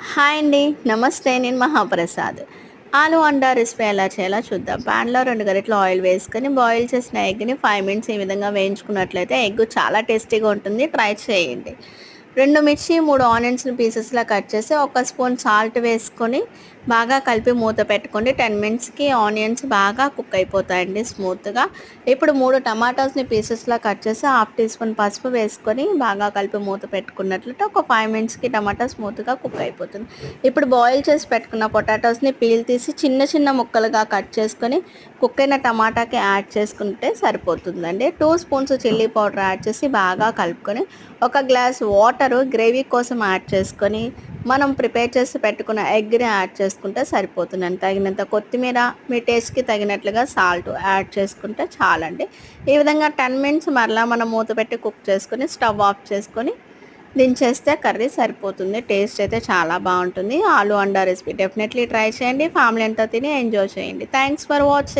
Hi అండి. నమస్తే. నేను మహాప్రసాద్. ఆలు అండా రెసిపీ ఎలా చేయాలో చూద్దాం. ప్యాన్‌లో 2 గరిటెలు ఆయిల్ వేసుకొని బాయిల్ చేసిన ఎగ్‌ని 5 మినిట్స్ ఈ విధంగా వేయించుకున్నట్లయితే ఎగ్ చాలా టేస్టీగా ఉంటుంది. ట్రై చేయండి. 2 మిర్చి, 3 ఆనియన్స్‌ని పీసెస్‌లా కట్ చేసి, ఒక స్పూన్ సాల్ట్ వేసుకొని బాగా కలిపి మూత పెట్టుకోండి. 10 మినిట్స్‌కి ఆనియన్స్ బాగా కుక్ అయిపోతాయండి స్మూత్‌గా. ఇప్పుడు 3 టమాటాస్‌ని పీసెస్‌లా కట్ చేసి, హాఫ్ టీ స్పూన్ పసుపు వేసుకొని బాగా కలిపి మూత పెట్టుకున్నట్లయితే ఒక 5 మినిట్స్‌కి టమాటా స్మూత్‌గా కుక్ అయిపోతుంది. ఇప్పుడు బాయిల్ చేసి పెట్టుకున్న పొటాటోస్‌ని పీల్ తీసి చిన్న చిన్న ముక్కలుగా కట్ చేసుకొని కుక్ అయిన టమాటాకి యాడ్ చేసుకుంటే సరిపోతుందండి. 2 స్పూన్స్ చిల్లీ పౌడర్ యాడ్ చేసి బాగా కలుపుకొని, ఒక గ్లాస్ వాటరు గ్రేవీ కోసం యాడ్ చేసుకొని, మనం ప్రిపేర్ చేసి పెట్టుకున్న ఎగ్‌ని యాడ్ చేసుకుంటే సరిపోతుందండి. తగినంత కొత్తిమీర, మీ టేస్ట్‌కి తగినట్లుగా సాల్ట్ యాడ్ చేసుకుంటే చాలండి. ఈ విధంగా 10 మినిట్స్ మరలా మనం మూత పెట్టి కుక్ చేసుకొని స్టవ్ ఆఫ్ చేసుకొని దించేస్తే కర్రీ సరిపోతుంది. టేస్ట్ అయితే చాలా బాగుంటుంది. ఆలు అండా రెసిపీ డెఫినెట్లీ ట్రై చేయండి. ఫ్యామిలీ అంతా తిని ఎంజాయ్ చేయండి. Thanks for watching.